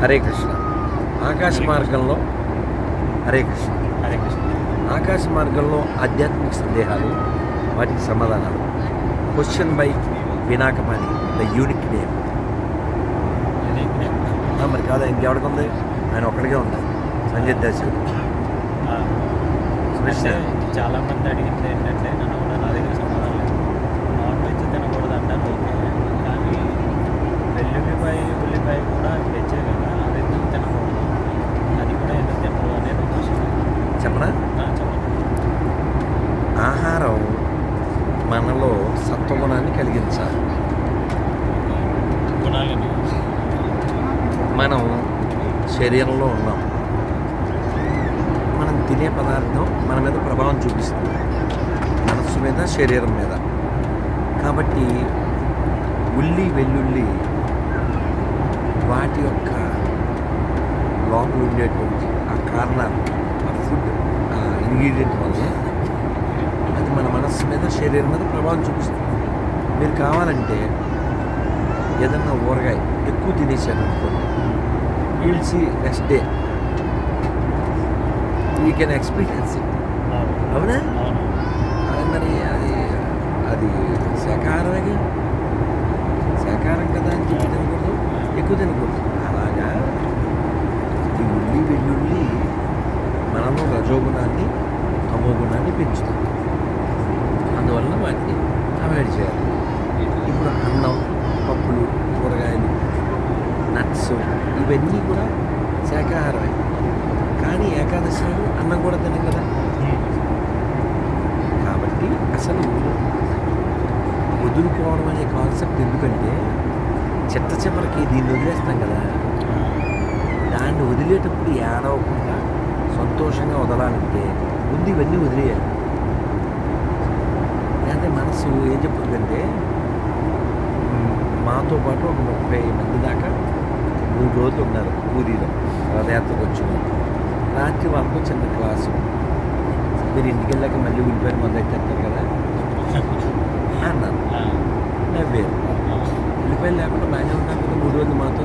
హరే కృష్ణ. ఆకాశ మార్గంలో హరే కృష్ణ. హరే కృష్ణ. ఆకాశ మార్గంలో ఆధ్యాత్మిక సందేహాలు, వాటికి సమాధానాలు. Question by Pinakapani, the unique name. మరి కాదా, ఇంకెవరికి ఉంది? ఆయన ఒక్కడికే ఉంది, సంజయ్ దర్శన్. అంటే చాలామంది అడిగింది ఏంటంటే, నన్ను కూడా నా దగ్గర సమాధానం లేదు. నాన్ వెజ్ తినకూడదు అంటారు, ఓకే. కానీ ఉల్లిపాయ కూడా వెజ్జే కదా, అది ఎందుకు తినకూడదు, అది కూడా ఎందుకు తినరు అనేది ఒక క్వశ్చన్. చెప్పనా? చెప్పండి. ఆహారం మనలో సత్వగుణాన్ని కలిగించాలి. గుణాలని మనం శరీరంలో ఉన్నాం, మనం తినే పదార్థం మన మీద ప్రభావం చూపిస్తుంది, మనస్సు మీద, శరీరం మీద. కాబట్టి ఉల్లి వెల్లుల్లి వాటి యొక్క లోపల ఉండేటువంటి ఆ కారణాలు, ఆ ఫుడ్, ఆ ఇంగ్రీడియంట్ వల్ల అది మన మనస్సు మీద, శరీరం మీద ప్రభావం చూపిస్తుంది. మీరు కావాలంటే ఏదన్నా ఊరగాయ ఎక్కువ తినేసాను అనుకోండి, you'll see next day you can experience it. అవునా? మరి అది శాకాహారమే, శాకాహారం కదా అని చెప్పి తినకూడదు, ఎక్కువ తినకూడదు. అలాగా ఈ ఉల్లి వెల్లుల్లి మనలో రజోగుణాన్ని, తమోగుణాన్ని పెంచుతుంది. అందువల్ల వాటిని అవాయిడ్ చేయాలి. ఇప్పుడు అన్నం, పప్పులు, కూరగాయలు, నట్స్ ఇవన్నీ కూడా శాకాహారమే. కానీ ఏకాదశి నాడు అన్నం కూడా తినం కదా. కాబట్టి అసలు వదులుకోవడం అనే కాన్సెప్ట్ ఎందుకంటే, చిట్ట చివరికి దీన్ని వదిలేస్తాం కదా, దాన్ని వదిలేటప్పుడు ఏడవకుండా సంతోషంగా వదలాలంటే ముందు ఇవన్నీ వదిలేయాలి. లేకపోతే మనసు ఏం చెప్తుందంటే, మాతో పాటు ఒక 30 మంది దాకా 3 రోజులు ఉన్నారు పూరీలో, రథయాత్రకు వచ్చినారు. రాత్రి వాళ్ళకు చిన్న క్లాసు, మీరు ఇంటికి వెళ్ళాక మళ్ళీ ఉల్లిపాయలు మొదలెట్టేస్తారు కదా అన్నారు. నవ్వేరు. ఉల్లిపాయలు లేకుండా బాగానే ఉన్నారు కదా 3 రోజులు మాతో.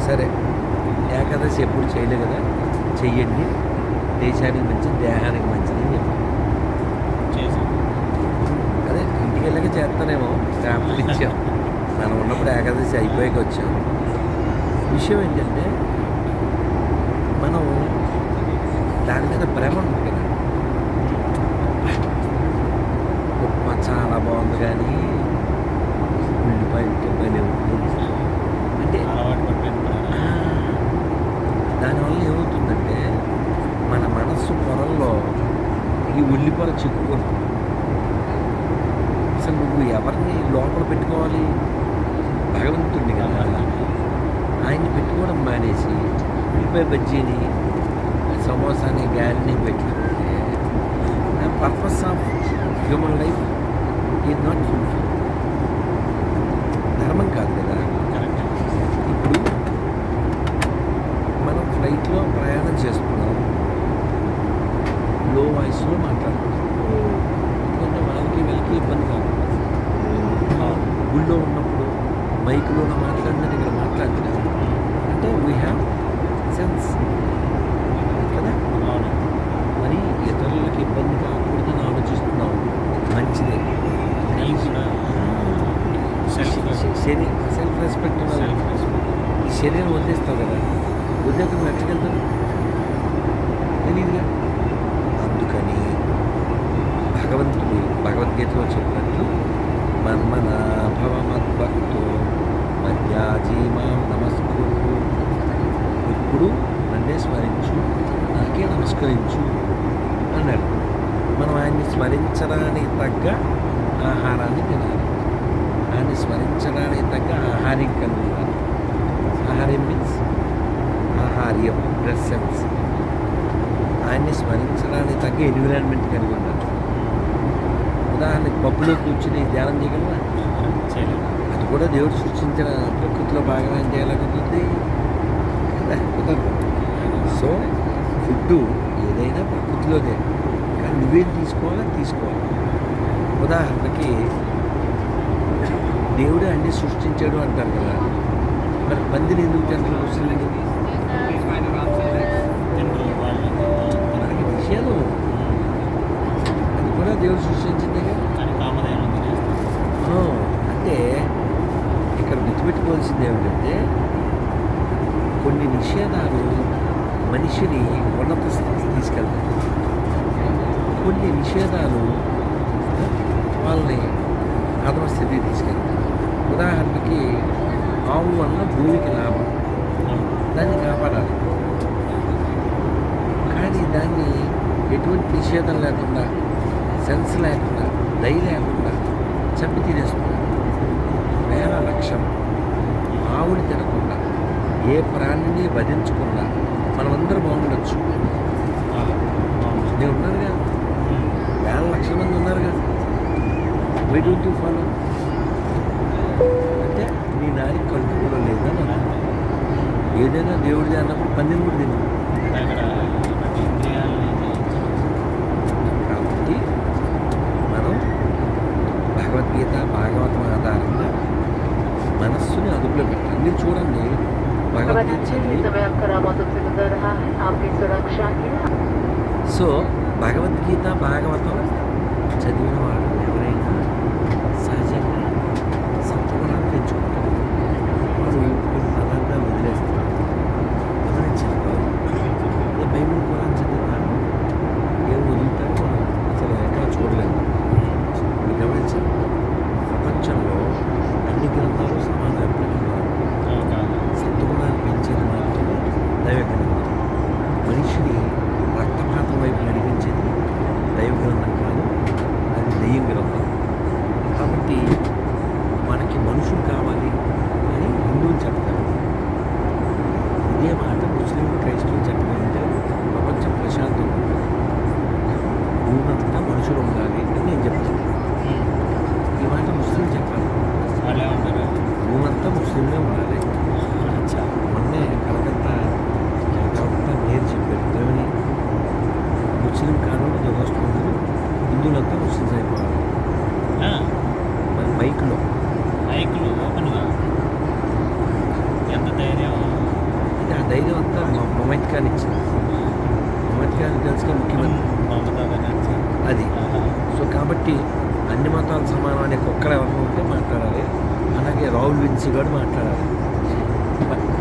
సరే, ఏకాదశి ఎప్పుడు చేయలే కదా, చెయ్యండి, దేశానికి మంచిది, దేహానికి మంచిది అని చెప్పారు. అదే ఇంటికి వెళ్ళాక చేస్తానేమో, శాంపుల్ ఇచ్చాం. మనం ఉన్నప్పుడు ఏకాదశి అయిపోయాక వచ్చాం. విషయం ఏంటంటే, మనం దాని మీద ప్రేమ ఉంటుంది కదా. ఉప్మా చాలా బాగుంది కానీ ఉల్లిపాయలు తిప్పలే ఉంటుంది అంటే, దానివల్ల ఏమవుతుందంటే, మన మనస్సు పొరల్లో ఈ ఉల్లిపొర చిక్కుకుంటుంది. అసలు నువ్వు ఎవరిని లోపల పెట్టుకోవాలి? భగవంతుడిని కదా. ఆయన్ని పెట్టుకోవడం మానేసి ఉల్లిపాయ బజ్జీని, సమోసాని, గాలిని పెట్టుకుంటే the purpose of human life is not fulfil. ధర్మం కాదు కదా. ఇప్పుడు మనం ఫ్లైట్లో ప్రయాణం చేస్తున్నాం, లో వాయిస్లో మాట్లాడుతున్నాం, ఎందుకంటే వాళ్ళకి వీళ్ళకి ఇబ్బంది కాదు. గుళ్ళో ఉన్నప్పుడు మైక్లో మాట్లాడినట్టు ఇక్కడ మాట్లాడుతున్నాం అంటే వీ హ్యావ్ సెన్స్ కదా. మరి ఇతరులకి ఇబ్బంది కాకూడదని ఆలోచిస్తున్నాం, మంచిదే. సెల్ఫ్ రెస్పెక్ట్ ఉండాలి. ఈ శరీరం వదిలేస్తావు కదా, వదిలేక నువ్వు ఎక్కడికి వెళ్తావు తెలియదుగా. అందుకని భగవద్గీతలో చెప్పినట్టు మన్మనా భవ మద్భక్తో మధ్యాజీమాం నమస్కృ, ఇప్పుడు నన్నే స్మరించు, నాకే నమస్కరించు అన్నాడు. మనం ఆయన్ని స్మరించడానికి తగ్గ ఆహారాన్ని తినాలి, ఆయన్ని స్మరించడానికి తగ్గ ఆహార్యం కలిగి ఉండాలి. ఆహార్యం మీన్స్ ఆహార్యం, ప్రెసెన్స్. ఆయన్ని స్మరించడానికి తగ్గ ఎన్విరాన్మెంట్ కలిగి ఉండాలి. ఉదాహరణకి పబ్బులో కూర్చుని ధ్యానం చేయగలవా? అది కూడా దేవుడు సృష్టించిన ప్రకృతిలో భాగంగా చేయలేకపోతుంది కదా, కుదరదు. సో ఫుడ్ ఏదైనా ప్రకృతిలోనే, కానీ నువ్వేం తీసుకోవాలి. ఉదాహరణకి దేవుడే అన్ని సృష్టించాడు అంటారు కదా. మరి పందిని ఎందుకు తింటారు ముస్లింలు? తిండ్రు వాళ్ళు మనకి నిషేధం, అది కూడా దేవుడు సృష్టించిందిగా. కానీ కామధేను తినేస్తారు. అంటే ఇక్కడ గుర్తుపెట్టుకోవాల్సింది ఏమిటంటే కొన్ని నిషేధాలు మనిషిని ఉన్నత స్థితికి తీసుకెళ్తాయి, కొన్ని నిషేధాలు వాళ్ళని అధమ స్థితికి తీసుకెళ్తాయి. ఉదాహరణకి ఆవు వల్ల భూమికి లాభం, దాన్ని కాపాడాలి. కానీ దాన్ని ఎటువంటి నిషేధం లేకుండా, సెన్స్ లేకుండా, దయ లేకుండా చంపి తినేస్తున్నారు. వేల లక్షలు ఆవుని తినకుండా, ఏ ప్రాణిని వధించకుండా మనమందరం బాగుండొచ్చు. నేను ఉన్నారుగా, వేల లక్షల మంది ఉన్నారుగా. Why don't you follow? అంటే నీ నారి కడుపు కూడా లేదని అర్థం. ఏదైనా దేవుడిది అన్నప్పుడు పందిని కూడా తిన్నాం. అక్కడ ఇంద్రియాలని కాబట్టి మనం భగవద్గీత భాగవతం ఆధారంగా మనస్సుని అదుపులో పెట్టాలి. మీరు చూడండి, భగవద్గీత చదివి సో భగవద్గీత భాగవతం చదివిన వాడు ఎవరైనా సహజంగా సంపూర్ణంగా పెంచుకుంటారు. వాడు కొన్ని పదార్థాలు వదిలేస్తారు. గమనించారు, బైబిల్ కూడా చదివినాడు ఏం వదులుతారో మనం అసలు ఎక్కడ చూడలేదు. మీరు గమనించారు, ప్రపంచంలో అన్ని గ్రంథాలు సమాన అభిప్రాయం. సత్వగుణాన్ని పెంచేది మాత్రమే దైవ గ్రంథం. మనిషిని రక్తపాతం వైపు నడిపించేది దైవ గ్రంథం కాదు, అది దెయ్యం గ్రంథం. కాబట్టి మనకి మనుషులు కావాలి అని హిందువులు చెప్తారు. ఇదే మాట ముస్లింలు క్రైస్తవులు చెప్పాలంటే ప్రపంచం ప్రశాంతంగా ఉంటుంది. భూమంతా మనుషులు ఉండాలి అని నేను చెప్తాను. ఈ మాట ముస్లింలు చెప్పాలి. వాళ్ళే ఉంటారు. భూమంతా ముస్లింలే ఉండాలి. మొన్నే కలకత్తా నేరు చెప్పారు, ఏమని ముస్లిం కానుండి దురదృష్టవంతులు హిందువులంతా ముస్లింస్ అయిపోవాలి. మైక్లో ఓపెన్గా ఎంత ధైర్యం. ఇది ఆ ధైర్యం అంతా మొహమ్మద్ ఖాన్ ఇచ్చింది. మొహమ్మద్ ఖాన్ తెలుసుగా ముఖ్యమంత్రి మమతా బెనర్జీ అది. సో కాబట్టి అన్ని మతాలు సమానం అనే కుక్కలు ఎవరైనా ఉంటే మాట్లాడాలి. అలాగే రాహుల్ విన్సీ గారు మాట్లాడాలి.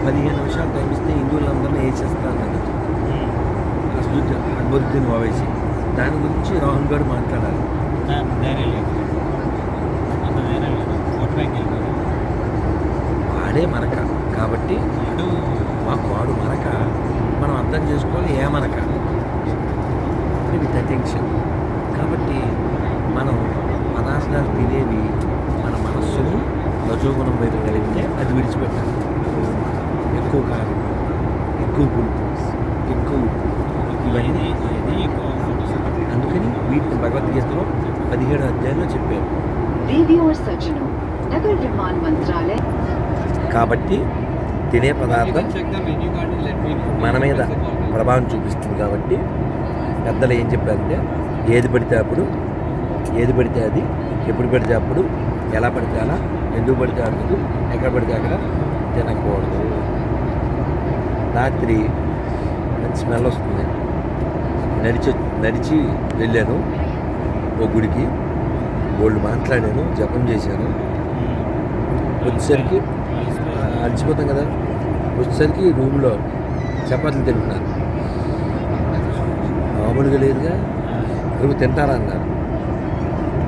15 నిమిషాలు టైం ఇస్తే హిందువులందరినీ వేసేస్తా అన్నది అక్బరుద్దీన్ ఓవైసీ. దాని గురించి రాహుల్ గారు మాట్లాడాలి. ధైర్యం లేదు, అంత ధైర్యం లేదు. ఓట్ బ్యాంక్ వెళ్ళిపోయారు. వాడే మరక కాబట్టి వాడు మరక మనం అర్థం చేసుకోవాలి. ఏ మరక విత్ అటెన్షన్. కాబట్టి మనం పదార్థాలు తినేవి మన మనస్సుని రజోగుణం వైపు కలిగితే అది విడిచిపెట్టాలి. ఎక్కువ కారం, ఎక్కువ పులుపు, ఎక్కువ ఉప్పు, ఇవన్నీ అందుకని వీటిని భగవద్గీతలో 17 అధ్యాయంలో చెప్పారు. కాబట్టి తినే పదార్థం మన మీద ప్రభావం చూపిస్తుంది. కాబట్టి పెద్దలు ఏం చెప్పారంటే ఏది పడితే అప్పుడు, ఏది పడితే అది, ఎప్పుడు పడితే అప్పుడు, ఎలా పడితే అలా, ఎందుకు పడితే అందుకు, ఎక్కడ పడితే అక్కడ తినకూడదు. రాత్రి మంచి స్మెల్ వస్తుంది, నడిచి వెళ్ళాను ఓ గుడికి, బోల్డ్ మాట్లాడాను, జపం చేశాను. వచ్చేసరికి అలసిపోతాం కదా, వచ్చేసరికి రూమ్లో చపాతీలు తింటున్నాను. మామూలుగా లేదుగా. నువ్వు తింటారా అన్నారు,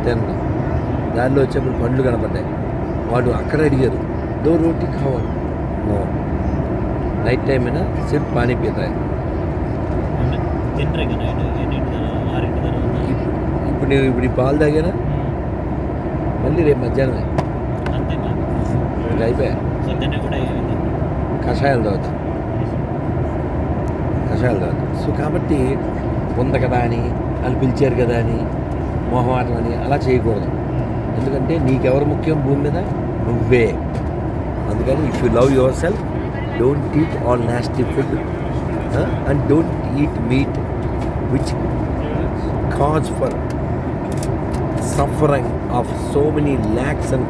తిన్నా. దారిలో వచ్చేప్పుడు పండ్లు కనపడ్డాయి. వాడు అక్కడ అడిగారు, 2 రోటీ కావాలి. నైట్ టైం అయినా సిర్ఫ్ పానీ పీతాయి. ఇప్పుడు నేను ఈ పాలు తాగానా, మళ్ళీ రేపు మధ్యాహ్నం అయిపోయా. కషాయాలు తాగుతాం. సో కాబట్టి ఉంది కదా అని, వాళ్ళు పిలిచారు కదా అని, మొహమాటం అని అలా చేయకూడదు. ఎందుకంటే నీకెవరు ముఖ్యం భూమి మీద? నువ్వే. అందుకని if you love your self, don't eat all nasty food and don't eat meat which cause for suffering of so many lakhs and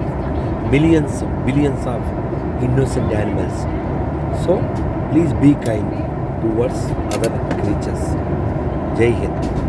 billions of innocent animals. So please be kind towards other creatures. Jai Hind.